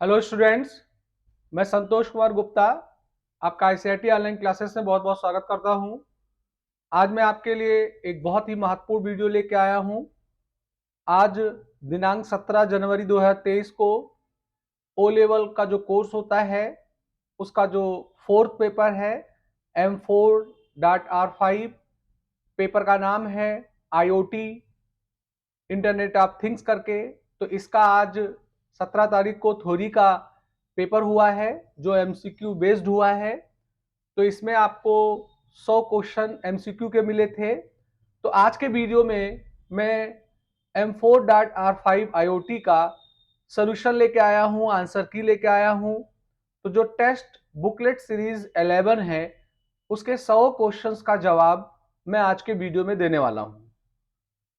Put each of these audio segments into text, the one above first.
Hello students. मैं संतोष कुमार गुप्ता आपका ICIT online classes में बहुत बहुत स्वागत करता हूं। आज मैं आपके लिए एक बहुत ही महत्वपूर्ण वीडियो लेके आया हूं। आज दिनांक 17 जनवरी 2023 को ओ लेवल का जो कोर्स होता है उसका जो फोर्थ पेपर है M4.R5, पेपर का नाम है IoT इंटरनेट ऑफ थिंग्स करके। तो इसका आज 17 तारीख को थ्योरी का पेपर हुआ है जो एमसीक्यू बेस्ड हुआ है। तो इसमें आपको 100 क्वेश्चन एमसीक्यू के मिले थे। तो आज के वीडियो में मैं M4.R5 IoT का सोल्यूशन लेके आया हूँ, आंसर की लेके आया हूँ। तो जो टेस्ट बुकलेट सीरीज 11 है उसके 100 क्वेश्चंस का जवाब मैं आज के वीडियो में देने वाला हूँ।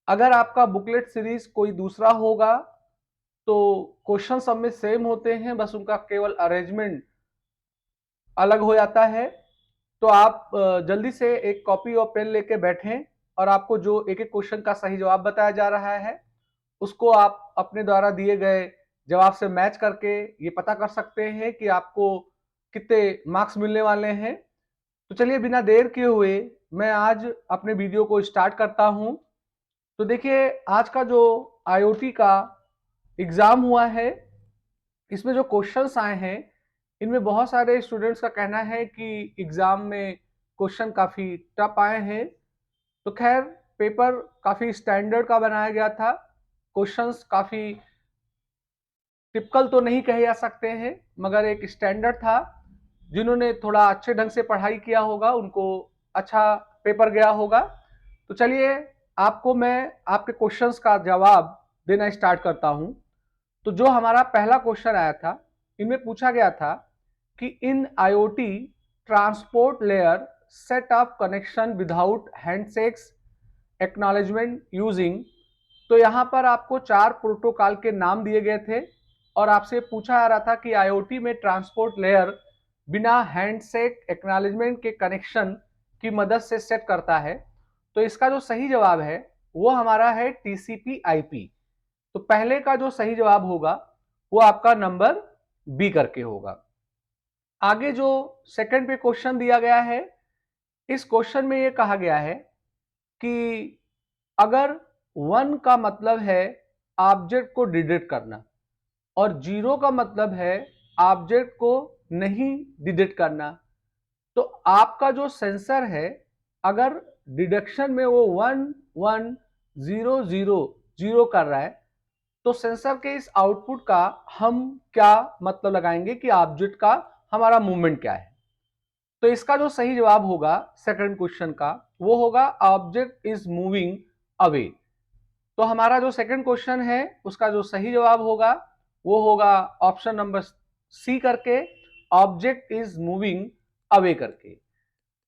अगर आपका बुकलेट सीरीज कोई दूसरा होगा तो क्वेश्चन सब में सेम होते हैं, बस उनका केवल अरेंजमेंट अलग हो जाता है। तो आप जल्दी से एक कॉपी और पेन लेके बैठें और आपको जो एक एक क्वेश्चन का सही जवाब बताया जा रहा है उसको आप अपने द्वारा दिए गए जवाब से मैच करके ये पता कर सकते हैं कि आपको कितने मार्क्स मिलने वाले हैं। तो चलिए बिना देर किए हुए मैं आज अपने वीडियो को स्टार्ट करता हूं। तो देखिए आज का जो IoT का एग्जाम हुआ है इसमें जो क्वेश्चंस आए हैं इनमें बहुत सारे स्टूडेंट्स का कहना है कि एग्जाम में क्वेश्चन काफी टफ आए हैं। तो खैर पेपर काफी स्टैंडर्ड का बनाया गया था। क्वेश्चंस काफी टिपिकल तो नहीं कहे जा सकते हैं मगर एक स्टैंडर्ड था। जिन्होंने थोड़ा अच्छे ढंग से पढ़ाई किया होगा उनको अच्छा पेपर गया होगा। तो चलिए आपको मैं आपके क्वेश्चंस का जवाब देना स्टार्ट करता हूं। तो जो हमारा पहला क्वेश्चन आया था इनमें पूछा गया था कि इन IoT transport layer set of connection without handshakes acknowledgement using. तो यहाँ पर आपको 4 प्रोटोकॉल के नाम दिए गए थे और आपसे पूछा जा रहा था कि IoT में ट्रांसपोर्ट लेयर बिना हैंडशेक एक्नॉलेजमेंट के कनेक्शन की मदद से सेट करता है। तो इसका जो सही जवाब है वो हमारा है TCP/IP। तो पहले का जो सही जवाब होगा वो आपका नंबर बी करके होगा। आगे जो सेकंड पे क्वेश्चन दिया गया है इस क्वेश्चन में ये कहा गया है कि अगर 1 का मतलब है ऑब्जेक्ट को डिटेक्ट करना और 0 का मतलब है ऑब्जेक्ट को नहीं डिटेक्ट करना, तो आपका जो सेंसर है अगर डिडक्शन में वो 1 1 0 0 0 कर रहा है तो सेंसर के इस आउटपुट का हम क्या मतलब लगाएंगे कि ऑब्जेक्ट का हमारा मूवमेंट क्या है। तो इसका जो सही जवाब होगा सेकंड क्वेश्चन का वो होगा ऑब्जेक्ट इज मूविंग अवे। तो हमारा जो सेकंड क्वेश्चन है उसका जो सही जवाब होगा वो होगा ऑप्शन नंबर सी करके, ऑब्जेक्ट इज मूविंग अवे करके।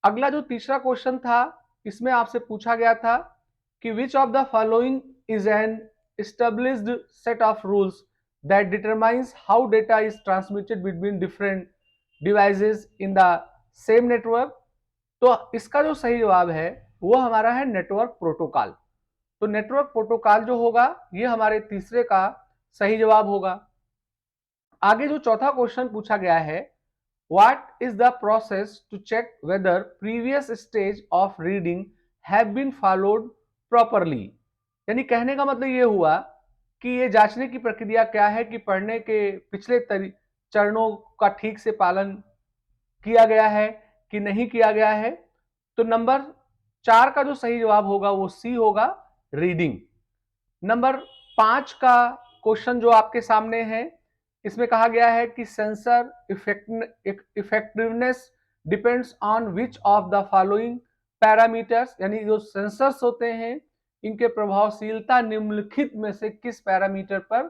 अगला जो तीसरा क्वेश्चन था इसमें आपसे पूछा गया था कि which of the following is an established set of rules that determines how data is transmitted between different devices in the same network। तो इसका जो सही जवाब है वो हमारा है नेटवर्क प्रोटोकॉल। तो नेटवर्क प्रोटोकॉल जो होगा ये हमारे तीसरे का सही जवाब होगा। आगे जो चौथा क्वेश्चन पूछा गया है what is the process to check whether previous stage of reading have been followed properly. यानी कहने का मतलब ये हुआ कि ये जांचने की प्रक्रिया क्या है कि पढ़ने के पिछले चरणों का ठीक से पालन किया गया है कि नहीं किया गया है। तो नंबर 4 का जो सही जवाब होगा वो सी होगा, रीडिंग। नंबर 5 का क्वेश्चन जो आपके सामने है इसमें कहा गया है कि sensor effectiveness depends on which of the following parameters. यानी जो सेंसर्स होते हैं इनके प्रभावशीलता निम्नलिखित में से किस पैरामीटर पर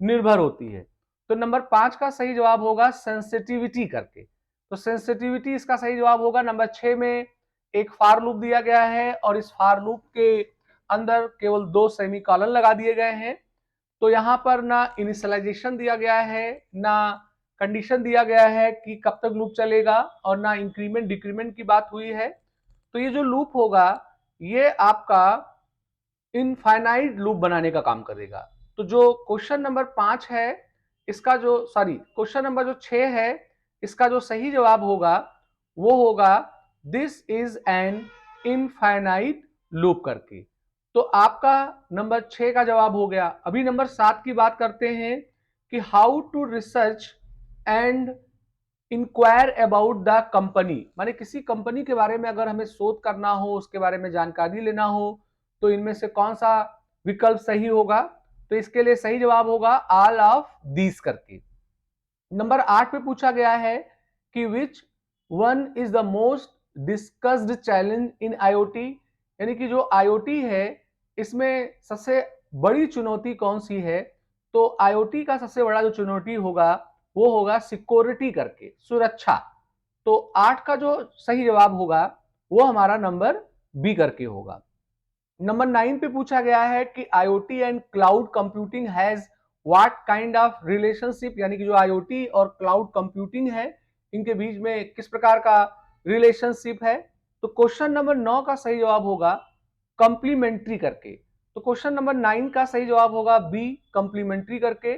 निर्भर होती है। तो नंबर 5 का सही जवाब होगा सेंसिटिविटी करके। तो सेंसिटिविटी इसका सही जवाब होगा। नंबर 6 में एक फार लूप दिया गया है और इस फार लूप के अंदर केवल 2 सेमीकोलन लगा दिए गए हैं। तो यहाँ पर ना इनिशियलाइजेशन दिया गया है ना कंडीशन दिया गया है कि कब तक लूप चलेगा और ना इंक्रीमेंट डिक्रीमेंट की बात हुई है। तो ये जो लूप होगा ये आपका इनफाइनाइट लूप बनाने का काम करेगा। तो जो क्वेश्चन नंबर 5 है इसका जो क्वेश्चन नंबर जो 6 है, इसका जो सही जवाब होगा वो होगा this is an infinite loop करके। तो आपका नंबर 6 का जवाब हो गया। अभी नंबर 7 की बात करते हैं कि how to research and inquire about the company, माने किसी कंपनी के बारे में अगर हमें शोध करना हो, उसके बारे में जानकारी लेना हो, तो इनमें से कौन सा विकल्प सही होगा? तो इसके लिए सही जवाब होगा ऑल ऑफ दीज करके। नंबर 8 पे पूछा गया है कि which one is the most discussed challenge in IoT, यानी कि जो आईओटी है इसमें सबसे बड़ी चुनौती कौन सी है? तो आईओटी का सबसे बड़ा जो चुनौती होगा वो होगा सिक्योरिटी करके, सुरक्षा। तो 8 का जो सही जवाब होगा वो हमारा नंबर बी करके होगा। नंबर 9 पे पूछा गया है कि IoT and cloud computing has what kind of relationship, यानी कि जो आईओटी और क्लाउड कंप्यूटिंग है इनके बीच में किस प्रकार का रिलेशनशिप है? तो क्वेश्चन नंबर 9 का सही जवाब होगा कंप्लीमेंट्री करके। तो क्वेश्चन नंबर 9 का सही जवाब होगा बी, कंप्लीमेंट्री करके।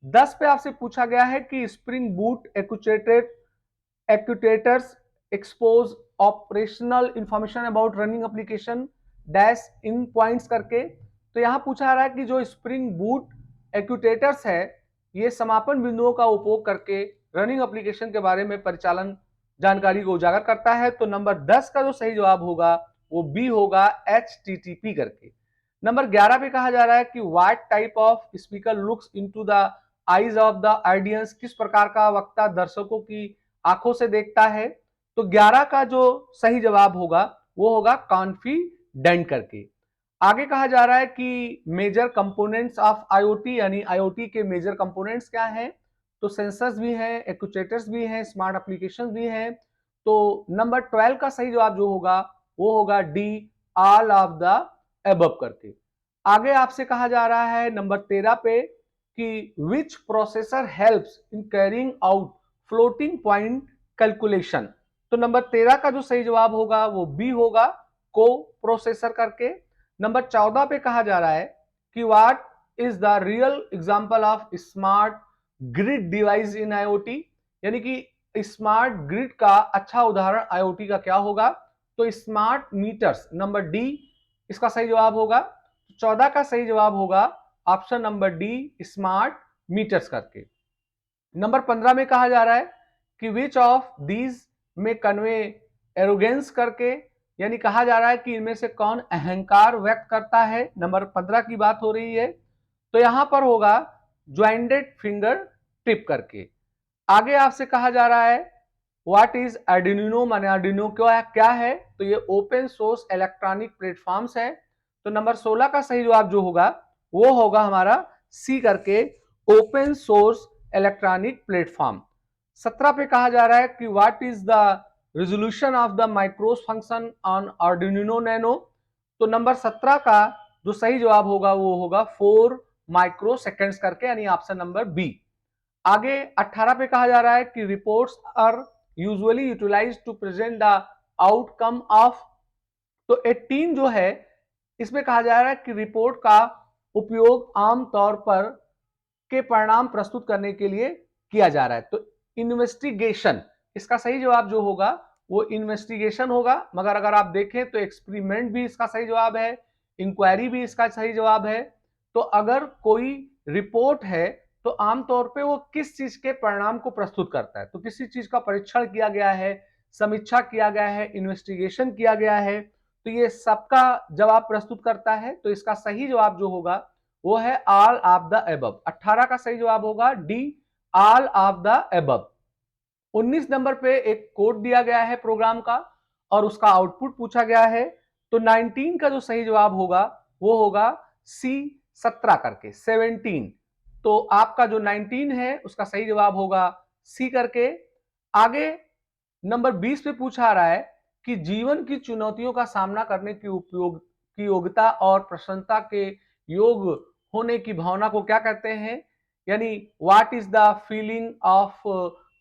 10 पे आपसे पूछा गया है कि spring boot actuators expose operational information about running application dash in points करके। तो यहां पूछा रहा है कि जो स्प्रिंग बूट एक्चुएटर्स है ये समापन बिंदुओं का उपयोग करके रनिंग एप्लीकेशन के बारे में परिचालन जानकारी को उजागर करता है। तो नंबर 10 का जो सही जवाब होगा वो बी होगा, HTTP करके। नंबर 11 पे कहा जा रहा है कि what type of speaker looks into the eyes of the audience, किस प्रकार का वक्ता दर्शकों की आंखों से देखता है? तो 11 का जो सही जवाब होगा वो होगा कॉन्फिडेंट करके। आगे कहा जा रहा है कि मेजर कंपोनेंट्स ऑफ आईओटी, यानी आईओटी के मेजर कंपोनेंट्स क्या हैं? तो सेंसर्स भी हैं, एक्चुएटर्स भी हैं, स्मार्ट एप्लीकेशंस भी हैं। तो नंबर 12 का सही जवाब जो होगा वो होगा D, all of the above करके। आगे आपसे कहा जा रहा है नंबर 13 पे कि which processor helps in carrying out floating point calculation. तो नंबर 13 का जो सही जवाब होगा वो बी होगा, को प्रोसेसर करके। नंबर 14 पे कहा जा रहा है कि what is the real example of smart grid device in IoT, यानी कि स्मार्ट ग्रिड का अच्छा उदाहरण आईओटी का क्या होगा? तो स्मार्ट मीटर्स, नंबर डी इसका सही जवाब होगा। 14 का सही जवाब होगा option number D, smart meters करके। नंबर 15 में कहा जा रहा है कि विच ऑफ दीज में कन्वे एरोगेंस करके, यानी कहा जा रहा है कि इनमें से कौन अहंकार व्यक्त करता है। नंबर 15 की बात हो रही है। तो यहां पर होगा ज्वाइंटेड फिंगर टिप करके। आगे आपसे कहा जा रहा है व्हाट इज आर्डिनो, माने आर्डिनो क्या है? तो ये ओपन सोर्स इलेक्ट्रॉनिक प्लेटफॉर्म्स है। तो नंबर 16 का सही जवाब जो होगा वो होगा हमारा सी करके, ओपन सोर्स इलेक्ट्रॉनिक प्लेटफॉर्म। 17 पे कहा जा रहा है कि what is the resolution of the micros function on Arduino Nano. तो नंबर 17 का जो सही जवाब होगा वो होगा 4 माइक्रो सेकेंड्स करके, यानी ऑप्शन नंबर बी। आगे 18 पे कहा जा रहा है कि reports are usually utilize to present the outcome of. तो 18 जो है इसमें कहा जा रहा है कि रिपोर्ट का उपयोग आमतौर पर के परिणाम प्रस्तुत करने के लिए किया जा रहा है। तो इन्वेस्टिगेशन, इसका सही जवाब जो होगा वो इन्वेस्टिगेशन होगा। मगर अगर आप देखें तो एक्सपेरिमेंट भी इसका सही जवाब है, इंक्वायरी भी इसका सही जवाब है। तो अगर कोई रिपोर्ट है तो आमतौर पे वो किस चीज के परिणाम को प्रस्तुत करता है? तो किसी चीज का परीक्षण किया गया है, समीक्षा किया गया है, इन्वेस्टिगेशन किया गया है, तो ये सबका जवाब प्रस्तुत करता है। तो इसका सही जवाब जो होगा वो है ऑल ऑफ द एबव। 18 का सही जवाब होगा D, all of the above. 19 number पे एक कोड दिया गया है प्रोग्राम का और उसका आउटपुट पूछा गया है। तो 19 का जो सही जवाब होगा वो होगा सी, 17 करके, 17। तो आपका जो 19 है उसका सही जवाब होगा सी करके। आगे नंबर 20 पे पूछा रहा है कि जीवन की चुनौतियों का सामना करने की योग्यता और प्रसन्नता के योग होने की भावना को क्या कहते हैं? यानी what is the feeling of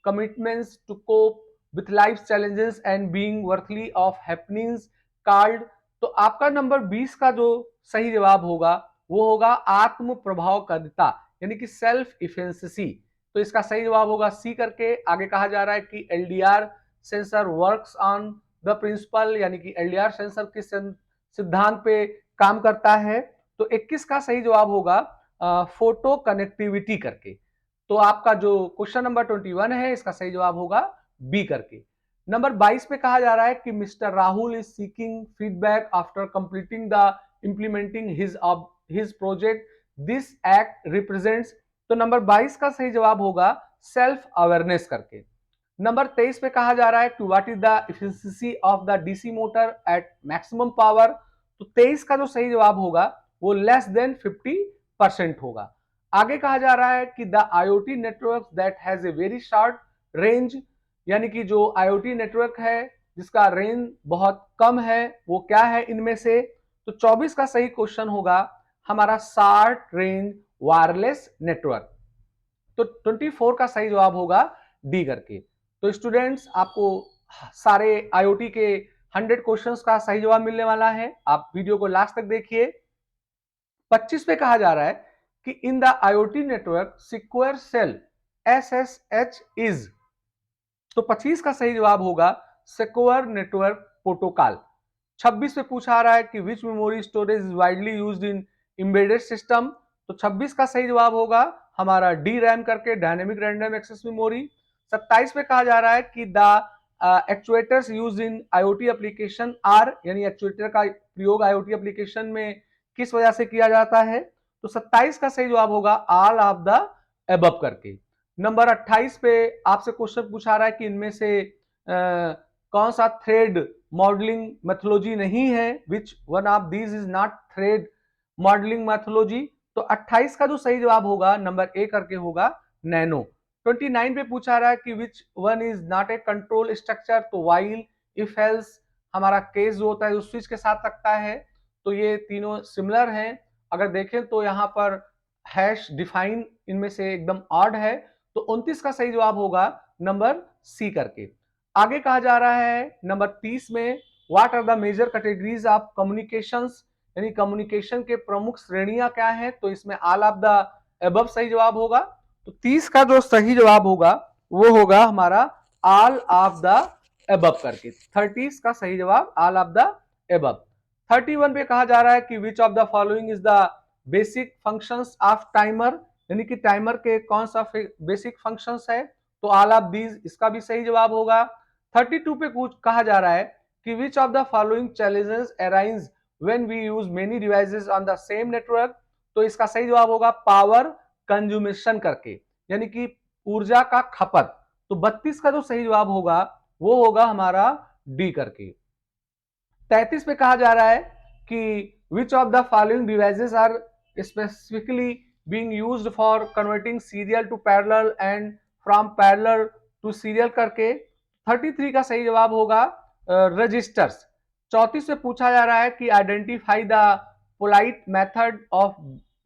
commitments to cope with life challenges and being worthly of happenings called. तो आपका नंबर 20 का जो सही जवाब होगा वो होगा आत्म प्रभावकारिता, यानी कि सेल्फ इफिशिएंसी। तो इसका सही जवाब होगा सी करके। आगे कहा जा रहा है कि LDR sensor works on the principle, यानी कि एलडीआर सेंसर किस सिद्धांत पे काम करता है। तो 21 का सही जवाब होगा फोटो कनेक्टिविटी करके। तो आपका जो क्वेश्चन नंबर 21 है इसका सही जवाब होगा बी करके। नंबर 22 पे कहा जा रहा है कि mister Rahul is seeking feedback after completing the implementing his project, this act represents. तो नंबर 22 का सही जवाब होगा सेल्फ अवेयरनेस करके। नंबर 23 पे कहा जा रहा है कि what is the efficiency of the DC motor eight maximum power. तो 23 का जो सही जवाब होगा वो लेस देन 50% होगा। आगे कहा जा रहा है कि the IoT network that has a very short range, यानी कि जो आईओटी नेटवर्क है जिसका रेंज बहुत कम है वो क्या है इनमें से। तो 24 का सही क्वेश्चन होगा हमारा शॉर्ट रेंज वायरलेस नेटवर्क। तो 24 का सही जवाब होगा डी करके। तो स्टूडेंट्स आपको सारे आईओटी के 100 क्वेश्चंस का सही जवाब मिलने वाला है, आप वीडियो को लास्ट तक देखिए। 25 पे कहा जा रहा है कि in the IoT network secure shell SSH is. तो 25 का सही जवाब होगा सिक्योर नेटवर्क प्रोटोकॉल। 26 पे पूछा रहा है कि which memory storage is widely used in embedded system. तो 26 का सही जवाब होगा हमारा डी रैम करके, डायनेमिक रैंडम एक्सेस मेमोरी। 27 पे कहा जा रहा है कि the actuators used in IoT application are, यानी एक्चुएटर का प्रयोग आईओटी एप्लीकेशन में किस वजह से किया जाता है। तो 27 का सही जवाब होगा ऑल ऑफ द अबव करके। नंबर 28 पे आपसे क्वेश्चन पूछा रहा है कि इनमें से कौन सा थ्रेड मॉडलिंग मेथोलॉजी नहीं है, which one of these is not thread modelling methodology. तो 28 का जो सही जवाब होगा नंबर ए करके होगा नैनो। 29 पे पूछा रहा है कि which one is not a control structure. तो वाइल, इफ एल्स, हमारा केस जो होता है जो स्विच के साथ लगता है। तो ये तीनों सिमिलर हैं। अगर देखें तो यहाँ पर हैश डिफाइन इनमें से एकदम ऑड है। तो 29 का सही जवाब होगा नंबर सी करके। आगे कहा जा रहा है नंबर 30 में what are the major categories of communications, यानी कम्युनिकेशन के प्रमुख श्रेणियां क्या हैं। तो इसमें ऑल ऑफ द अबव सही जवाब होगा। तो 30 का जो सही जवाब होगा वो होगा हमारा ऑल ऑफ द अबव करके। 30 का सही जवाब ऑल ऑफ द अबव। 31 पे कहा जा रहा है कि which of the following is the basic functions off timer, यानी कि टाइमर के कौन सा बेसिक फंक्शंस है। तो ऑल ऑफ दीज इसका भी सही जवाब होगा। 32 पे कुछ कहा जा रहा है कि which of the following challenges arise when we use many devices on the same network. तो इसका सही जवाब होगा पावर कंज्यूमेशन करके, यानी कि ऊर्जा का खपत। तो 32 का जो सही जवाब होगा वो होगा हमारा डी करके। 33 पे कहा जा रहा है कि which of the following devices are specifically being used for converting serial to parallel and from parallel to serial करके। 33 का सही जवाब होगा रजिस्टर्स। 34 से पूछा जा रहा है कि identify the polite method of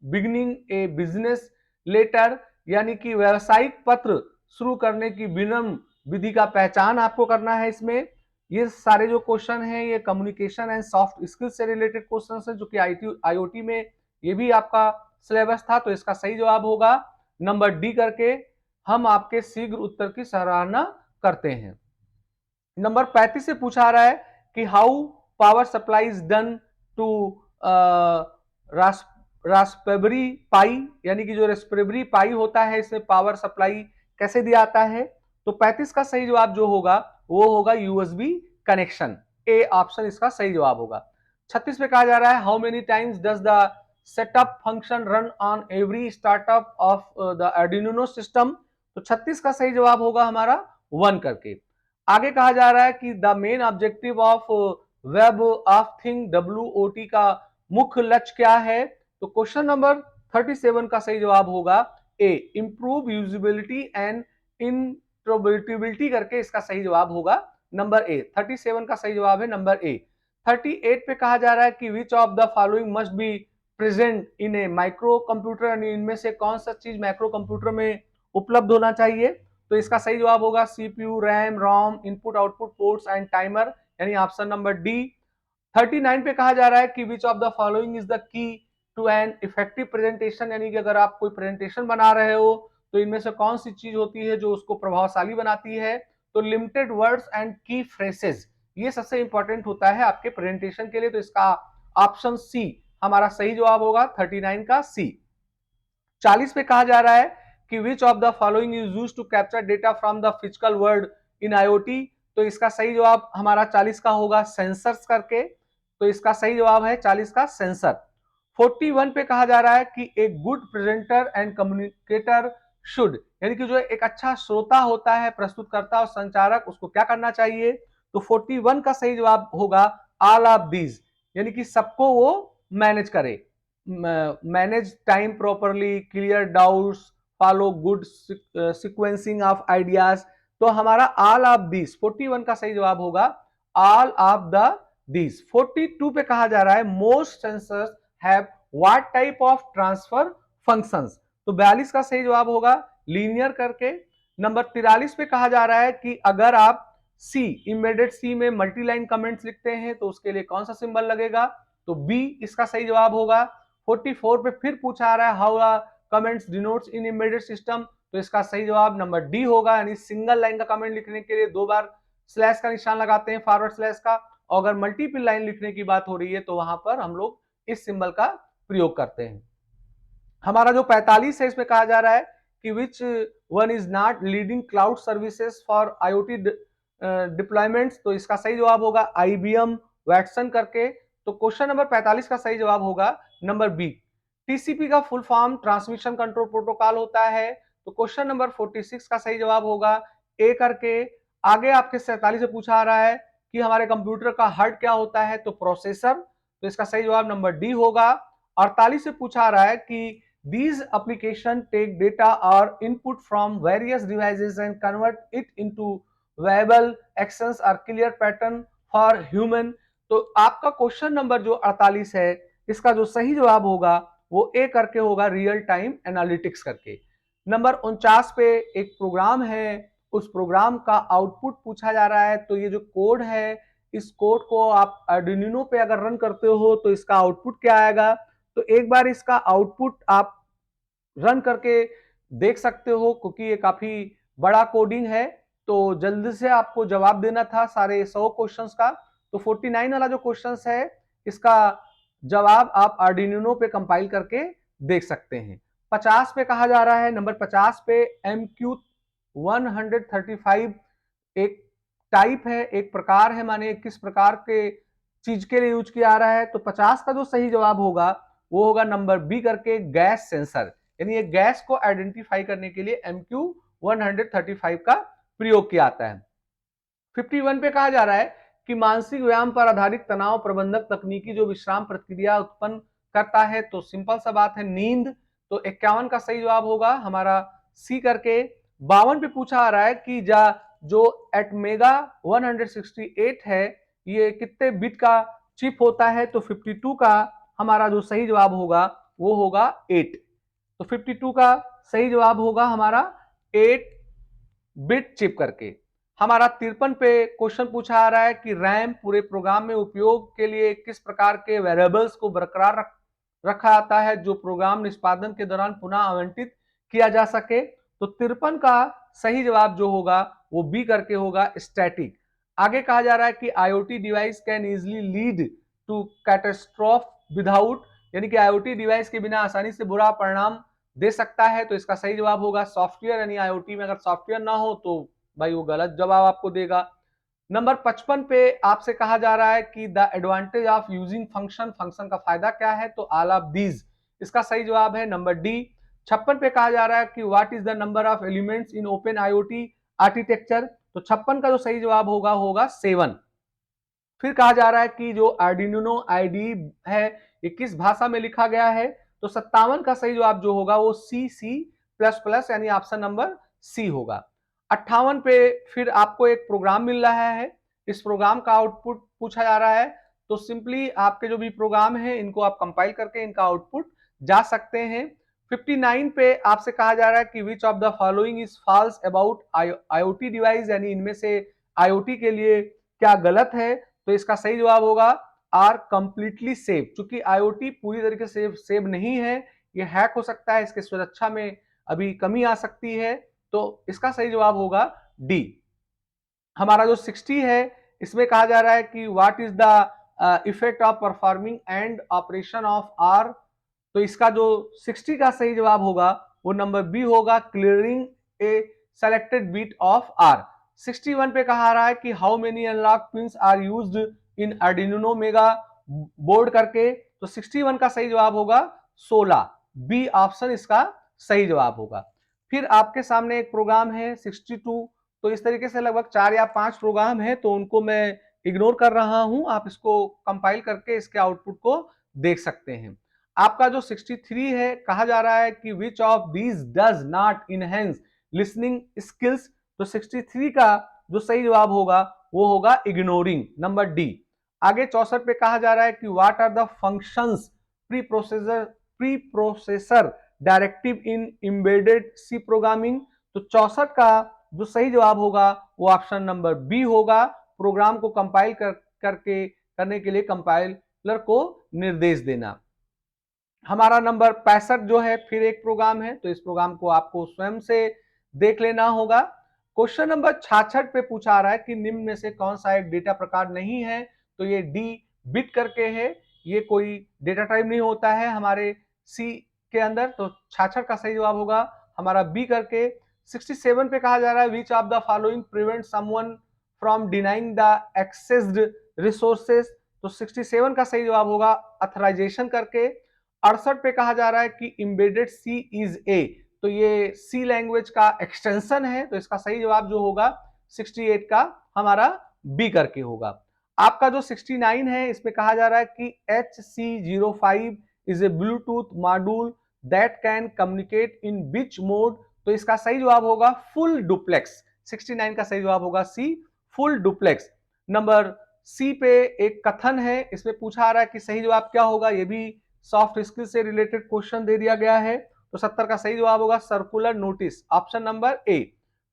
beginning a business letter, यानी कि व्यवसायिक पत्र शुरू करने की विनम्र विधि का पहचान आपको करना है इसमें। ये सारे जो क्वेश्चन हैं ये कम्युनिकेशन एंड सॉफ्ट स्किल्स से रिलेटेड क्वेश्चन है, जो कि आईओटी में ये भी आपका सिलेबस था। तो इसका सही जवाब होगा नंबर डी करके। हम आपके शीघ्र उत्तर की सराहना करते हैं। नंबर 35 से पूछा रहा है कि how power supply is done to Raspberry Pi, यानी कि जो रास्पबेरी पाई होता है इसमें पावर सप्लाई कैसे दिया आता है। तो 35 का सही जवाब जो होगा वो होगा यूएसबी कनेक्शन। ए ऑप्शन इसका सही जवाब होगा। 36 पे कहा जा रहा है how many times does the setup function run on every startup of the Arduino system. तो 36 का सही जवाब होगा हमारा 1 करके। आगे कहा जा रहा है कि the main objective of web of thing WOT का मुख्य लक्ष्य क्या है। तो क्वेश्चन नंबर 37 का सही जवाब होगा ए इंप्रूव यूजिबिलिटी एंड इंटरप्रेटेबिलिटी करके इसका सही जवाब होगा नंबर ए। 37 का सही जवाब है नंबर ए। 38 पे कहा जा रहा है कि which of the following must be present in A micro computer, यानी इनमें से कौन सा चीज माइक्रो कंप्यूटर में उपलब्ध होना चाहिए। तो इसका सही जवाब होगा CPU, RAM, ROM, input output ports and timer, यानी ऑप्शन नंबर डी। 39 पे कहा जा रहा है कि which of the following is the key to an effective presentation, यानी कि अगर आप कोई प्रेजेंटेशन बना रहे हो तो इनमें से कौन सी चीज होती है जो उसको प्रभावशाली बनाती है? तो लिमिटेड वर्ड्स एंड की फ्रेसेस, ये सबसे इंपॉर्टेंट होता है आपके प्रेजेंटेशन के लिए। तो इसका ऑप्शन सी हमारा सही जवाब होगा, 39 का सी। 40 पे कहा जा रहा है कि which of the following is used to capture data from the physical world in IoT. तो इसका सही जवाब हमारा 40 का होगा सेंसर्स करके। तो इसका सही जवाब है 40 का सेंसर। 41 पे कहा जा रहा है कि a good presenter and communicator should, यानी कि जो एक अच्छा श्रोता होता है, प्रस्तुतकर्ता और संचारक, उसको क्या करना चाहिए? तो 41 का सही जवाब होगा ऑल ऑफ दीज, यानी कि सबको वो मैनेज करे, manage time properly, clear doubts, follow good sequencing of ideas. तो हमारा ऑल ऑफ दिस 41 का सही जवाब होगा ऑल ऑफ द दिस। 42 पे कहा जा रहा है most sensors have what type of transfer functions. तो 42 का सही जवाब होगा लीनियर करके। नंबर 43 पे कहा जा रहा है कि अगर आप सी इम्बेडेड सी में मल्टीलाइन कमेंट्स लिखते हैं तो उसके लिए कौन सा सिंबल लगेगा? तो बी इसका सही जवाब होगा। 44 पे फिर पूछा आ रहा है how comments denotes in embedded system, तो इसका सही जवाब नंबर डी होगा, यानी सिंगल लाइन का कमेंट लिखने के लिए 2 बार स्लैश का निशान लगाते हैं, फॉरवर्ड स्लैश का। और अगर मल्टीपल लाइन लिखने की बात हो रही है तो वहां पर हम लोग इस सिंबल का प्रयोग करते हैं। हमारा जो 45 है इसमें कहा जा रहा है कि which one is not leading cloud services for IoT deployments. तो इसका सही जवाब होगा आईबीएम वैटसन करके। तो क्वेश्चन नंबर 45 का सही जवाब होगा नंबर बी। टीसीपी का full form transmission control protocol होता है। तो क्वेश्चन नंबर 46 का सही जवाब होगा ए करके। आगे आपके 47 से पूछा आ रहा है कि हमारे कंप्यूटर का हार्ट क्या होता है? तो प्रोसेसर। तो इसका सही जवाब नंबर डी होगा। 48 से पूछा आ रहा है कि these application take data or input from various devices and convert it into viable actions or clear pattern for human। तो आपका क्वेश्चन नंबर जो 48 है इसका जो सही जवाब होगा वो ए करके होगा, रियल टाइम एनालिटिक्स करके। नंबर 49 पे एक प्रोग्राम है, उस प्रोग्राम का आउटपुट पूछा जा रहा है। तो ये जो कोड है, इस कोड को आप आर्डिनो पे अगर रन करते हो तो इसका आउटपुट क्या आएगा? तो एक बार इसका आउटपुट आप रन करके देख सकते हो, क्योंकि ये काफी बड़ा कोडिंग है। तो जल्दी से आपको जवाब देना था सारे 100 क्वेश्चंस का। तो 49 वाला जो क्वेश्चंस है इसका जवाब आप आर्डिनो पे कंपाइल करके देख सकते हैं। 50 पे कहा जा रहा है, नंबर 50 पे MQ 135 एक टाइप है, एक प्रकार है, माने किस प्रकार के चीज के लिए यूज किया जा रहा है। तो 50 का जो सही जवाब होगा वो होगा नंबर बी करके, गैस सेंसर, यानी ये गैस को आइडेंटिफाई करने के लिए MQ 135 का प्रयोग किया जाता है। 51 पे कहा जा रहा है कि मानसिक व्यायाम पर आधारित तनाव प्रबंधक तकनीकी जो विश्राम प्रक्रिया उत्पन्न करता है। तो सिंपल सा बात है नींद। तो 51 का सही जवाब होगा हमारा सी करके। 52 पे पूछा आ रहा है कि जो एटमेगा 168 है ये कितने बिट का चिप होता है? तो 52 का हमारा जो सही जवाब होगा वो होगा 8। तो 52 का सही जवाब होगा हमारा 8 बिट चिप करके। हमारा 53 पे क्वेश्चन पूछा आ रहा है कि रैम पूरे प्रोग्राम में उपयोग के लिए किस प्रकार के वेरिएबल्स को बरकरार रखा जाता है जो प्रोग्राम निष्पादन के दौरान पुनः आवंटित किया जा सके। तो 53 का सही जवाब जो होगा वो बी करके होगा, स्टैटिक। आगे कहा जा रहा है कि IoT device can easily lead to catastrophe without, यानी कि आईओटी डिवाइस के बिना आसानी से बुरा परिणाम दे सकता है। तो इसका सही जवाब होगा सॉफ्टवेयर, यानी आईओटी में अगर सॉफ्टवेयर ना हो तो भाई वो गलत जवाब आपको देगा। नंबर 55 पे आपसे कहा जा रहा है कि the advantage of using function, function का फायदा क्या है? तो ऑल ऑफ दीज, इसका सही जवाब है नंबर डी। 56 पे कहा जा रहा है कि what is the number of elements in open IoT architecture. तो 56 का जो सही जवाब होगा 7। फिर कहा जा रहा है कि जो आर्डिनो आईडी है ये किस भाषा में लिखा गया है? तो 57 का सही जवाब जो होगा वो C++, यानी ऑप्शन नंबर सी होगा। 58 पे फिर आपको एक प्रोग्राम मिल रहा है, इस प्रोग्राम का आउटपुट पूछा जा रहा है। तो सिंपली आपके जो भी प्रोग्राम है इनको आप कंपाइल करके इनका आउटपुट जा सकते हैं। 59 पे आपसे कहा जा रहा है कि which of the following is false about IoT device, यानी इनमें से आईओटी के लिए क्या गलत है? तो इसका सही जवाब होगा आर कंप्लीटली सेफ। चूंकि आईओटी पूरी तरीके से सेव नहीं है, ये हैक हो सकता है, इसके सुरक्षा में अभी कमी आ सकती है, तो इसका सही जवाब होगा डी। हमारा जो 60 है इसमें कहा जा रहा है कि what is the effect of performing and operation of R, तो इसका जो 60 का सही जवाब होगा वो नंबर बी होगा, clearing a selected bit of R. 61 पे कहा रहा है कि how many analog pins are used in Arduino mega board करके, तो 61 का सही जवाब होगा 16, बी ऑप्शन इसका सही जवाब होगा। फिर आपके सामने एक प्रोग्राम है 62, तो इस तरीके से लगभग 4 या 5 प्रोग्राम है, तो उनको मैं इग्नोर कर रहा हूं, आप इसको कंपाइल करके इसके आउटपुट को देख सकते हैं। आपका जो 63 है कहा जा रहा है कि which of these does not enhance listening skills, तो 63 का जो सही जवाब होगा वो होगा इग्नोरिंग, नंबर डी। आगे 64 पे कहा जा रहा है कि what are the functions pre processor directive in embedded C programming, तो 64 का जो सही जवाब होगा वो ऑप्शन नंबर बी होगा, प्रोग्राम को कंपाइल करने के लिए कंपाइलर को निर्देश देना। हमारा नंबर 65 जो है फिर एक प्रोग्राम है, तो इस प्रोग्राम को आपको स्वयं से देख लेना होगा। क्वेश्चन नंबर 66 पे पूछा आ रहा है कि निम्न में से कौन सा एक डेटा प्रकार नहीं है, तो ये डी बिट करके है, ये कोई डेटा टाइप नहीं होता है हमारे सी के अंदर, तो 66 का सही जवाब होगा हमारा बी करके। 67 पे कहा जा रहा है विच of the following prevent someone from denying the accessed resources, तो 67 का सही जवाब होगा ऑथराइजेशन करके। 68 पे कहा जा रहा है कि एम्बेडेड सी इज ए, तो ये सी लैंग्वेज का एक्सटेंशन है, तो इसका सही जवाब जो होगा 68 का हमारा बी करके होगा। आपका जो 69 है इसमें कहा जा रहा है कि HC05 is a Bluetooth module that can communicate in which mode, तो इसका सही जवाब होगा फुल डुप्लेक्स। 69 का सही जवाब होगा सी, फुल डुप्लेक्स। नंबर सी पे एक कथन है, इसमें पूछा आ रहा है कि सही जवाब क्या होगा, ये भी सॉफ्ट स्किल से रिलेटेड क्वेश्चन दे दिया गया है, तो 70 का सही जवाब होगा circular notice, option number A.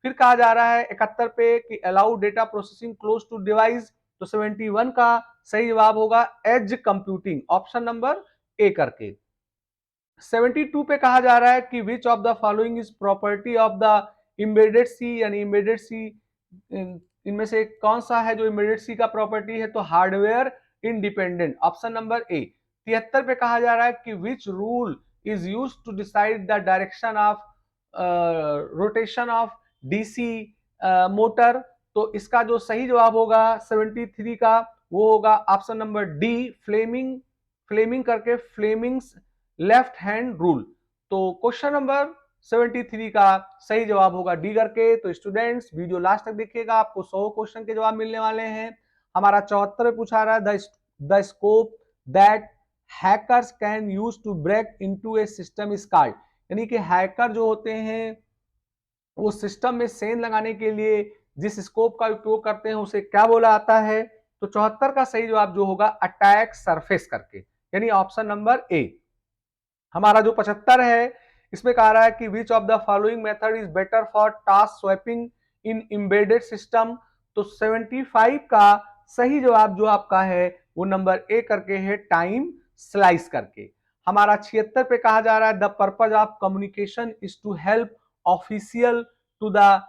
फिर कहा जा रहा है 71 पे कि allow data processing close to device, तो 71 का सही जवाब होगा edge computing, option number A करके। 72 पे कहा जा रहा है कि which of the following is property of the embedded C, यानी एम्बेडेड सी इनमें से कौन सा है जो एम्बेडेड सी का प्रॉपर्टी है, तो hardware independent, option number A. 73 पे कहा जा रहा है कि which rule is use to decide the direction of rotation of DC motor, तो इसका जो सही जवाब होगा 73 का वो होगा ऑप्शन नंबर डी, फ्लेमिंग करके, फ्लेमिंग्स लेफ्ट हैंड रूल, तो क्वेश्चन नंबर 73 का सही जवाब होगा डी करके। तो स्टूडेंट्स वीडियो लास्ट तक देखिएगा, आपको 100 क्वेश्चन के जवाब मिलने वाले हैं। हमारा 74 में पूछा रहा है the scope that hackers can use to break into a system is called, यानी कि हैकर जो होते हैं वो सिस्टम में सेंध लगाने के लिए जिस स्कोप का उपयोग करते हैं उसे क्या बोला आता है, तो 74 का सही जवाब जो होगा अटैक सरफेस करके, यानी ऑप्शन नंबर ए। हमारा जो 75 है इसमें कहा रहा है कि which of the following method is better for task swapping in embedded system, तो 75 का सही जवाब जो आपका है वो नंबर ए करके है, टाइम स्लाइस करके। हमारा 76 पे कहा जा रहा है the purpose of communication is to help official to the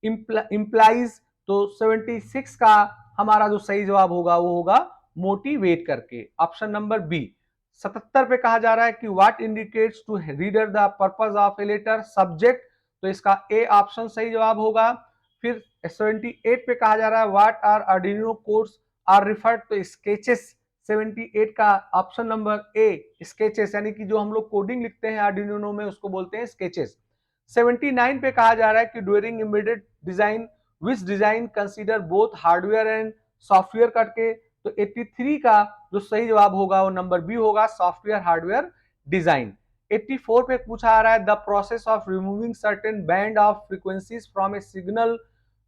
employees, तो 76 का हमारा जो सही जवाब होगा वो होगा मोटिवेट करके, ऑप्शन नंबर बी। 77 पे कहा जा रहा है कि what indicates to reader the purpose of a letter, subject, तो इसका ए ऑप्शन सही जवाब होगा। फिर 78 पे कहा जा रहा है what are Arduino codes are referred, तो स्केचेस, 78 का ऑप्शन नंबर ए स्केचेस, यानी कि जो हम लोग कोडिंग लिखते हैं आर्डिनो में उसको बोलते हैं स्केचेस। 79 पे कहा जा रहा है कि during embedded design which design consider both hardware and software करके, तो 83 का जो सही जवाब होगा वो नंबर बी होगा, सॉफ्टवेयर हार्डवेयर डिजाइन। 84 पे पूछा आ रहा है the process of removing certain band of frequencies from A signal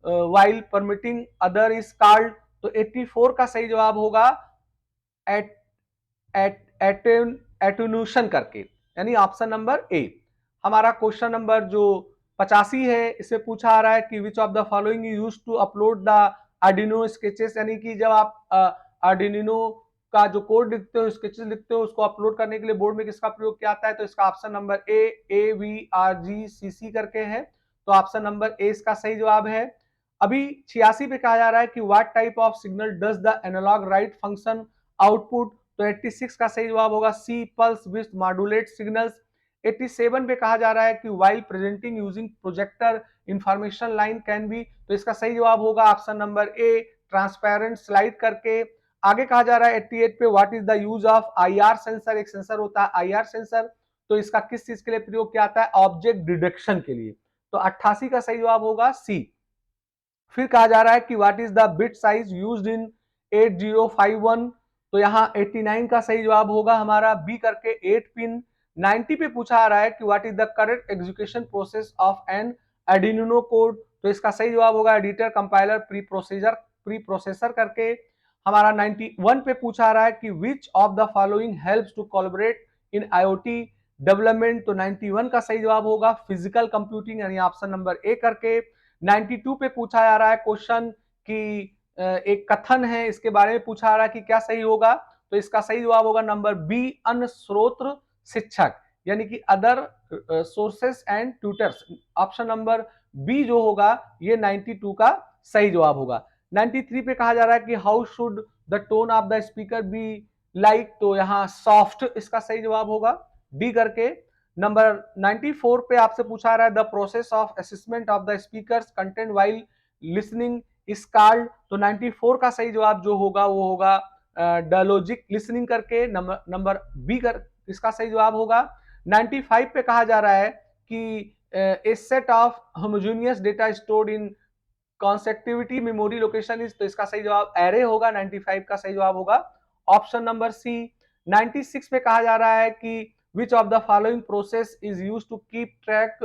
while permitting other is called, तो 84 का सही जवाब होगा एटेन्यूएशन करके, यानी ऑप्शन नंबर ए। हमारा क्वेश्चन नंबर जो 85 है इसमें पूछा आ रहा है कि which of the following use to upload the Arduino sketches, यानी कि जब आप आर्डिनो का जो कोड लिखते हो, स्केचेस लिखते हो, उसको अपलोड करने के लिए बोर्ड में किसका प्रयोग किया जाता है? तो इसका ऑप्शन नंबर AVRGCC करके है। तो ऑप्शन नंबर ए इसका सही जवाब है। अभी 86 पे कहा जा रहा है कि what type of signal does the analog write function output? तो 86 का सही जवाब होगा C, pulse width modulate signals. 87 पे कहा जा रहा है कि while presenting using projector information line can be, तो इसका सही जवाब होगा option number A, transparent slide करके। आगे कहा जा रहा है 88 पे what is the use of IR sensor? एक सेंसर होता है आईआर सेंसर, तो इसका किस चीज के लिए प्रयोग किया जाता है? ऑब्जेक्ट डिटेक्शन के लिए। तो 88 का सही जवाब होगा सी। फिर कहा जा रहा है कि what is the bit size used in 8051? तो यहाँ 89 का सही जवाब होगा हमारा बी करके 8 पिन। 90 पे पूछा आ रहा है कि what is the correct execution process of an Arduino code? तो इसका सही जवाब होगा एडिटर, कंपाइलर, प्री प्रोसेसर करके। हमारा 91 पे पूछा आ रहा है कि which of the following helps to collaborate in IoT development? तो 91 का सही जवाब होगा फिजिकल कंप्यूटिंग, यानी ऑप्शन नंबर ए करके। 92 पे पूछा जा रहा है क्वेश्चन कि एक कथन है, इसके बारे में पूछा जा रहा है कि क्या सही होगा? तो इसका सही जवाब होगा नंबर बी, अन्य स्रोत शिक्षक, यानी कि other sources and tutors. Option number B जो होगा ये 92 का सही जवाब होगा। 93 पे कहा जा रहा है कि how should the tone of the speaker be like? तो यहाँ सॉफ्ट इसका सही जवाब होगा डी करके। नंबर 94 पे आपसे पूछा रहा है the process of assessment of the speakers content while listening is called? तो 94 का सही जवाब जो होगा वो होगा डायलॉजिक लिसनिंग करके। नंबर बी कर इसका सही जवाब होगा। 95 पे कहा जा रहा है कि a set of homogeneous data stored in connectivity memory location is, तो इसका सही जवाब एरे होगा। 95 का सही जवाब होगा ऑप्शन नंबर सी। 96 पे कहा जा रहा है कि which of the following process is used to keep track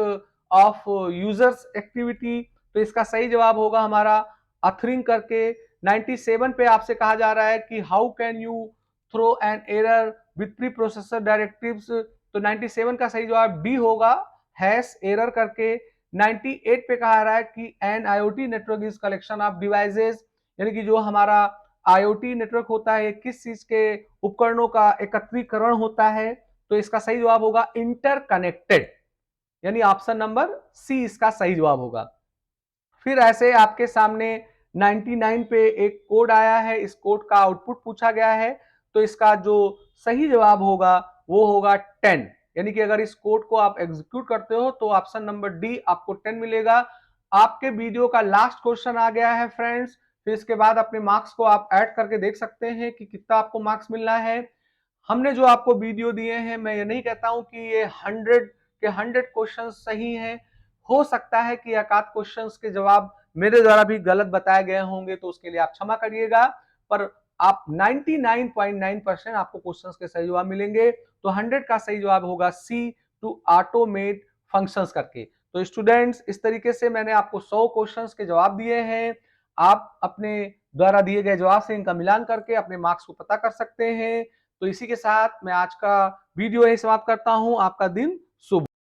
of users activity? तो इसका सही जवाब होगा हमारा अथरिंग करके। 97 पे आपसे कहा जा रहा है कि how can you throw an error with pre processor directives? तो 97 का सही जवाब डी होगा, हैश एरर करके। 98 पे कहा रहा है कि an IoT network is collection of devices, यानी कि जो हमारा आईओटी नेटवर्क होता है किस चीज के उपकरणों का एकत्रीकरण होता है? तो इसका सही जवाब होगा इंटरकनेक्टेड, यानी ऑप्शन नंबर सी इसका सही जवाब होगा। फिर ऐसे आपके सामने 99 पे एक कोड आया है, इस कोड का आउटपुट पूछा गया है, तो इसका जो सही जवाब होगा वो होगा 10, यानी कि अगर इस कोड को आप एग्जीक्यूट करते हो तो ऑप्शन नंबर डी आपको 10 मिलेगा। आपके वीडियो का लास्ट क्वेश्चन आ गया है फ्रेंड्स, फिर इसके बाद अपने मार्क्स को आप ऐड करके देख सकते हैं कि कितना आपको मार्क्स मिलना है। हमने जो आपको वीडियो दिए हैं, मैं ये नहीं कहता हूं कि ये 100 के 100 क्वेश्चन सही हैं, हो सकता है कि एकाध क्वेश्चंस के जवाब मेरे द्वारा भी गलत बताए गए होंगे, तो उसके लिए आप क्षमा करिएगा, पर आप 99.9% आपको क्वेश्चंस के सही जवाब मिलेंगे। तो 100 का सही जवाब होगा सी, टू ऑटोमेट फंक्शंस करके। तो स्टूडेंट्स, इस तरीके से मैंने आपको 100 क्वेश्चंस के जवाब दिए हैं। आप अपने द्वारा दिए गए जवाब से इनका मिलान करके अपने मार्क्स को पता कर सकते हैं। तो इसी के साथ मैं आज का वीडियो यही समाप्त करता हूं। आपका दिन शुभ।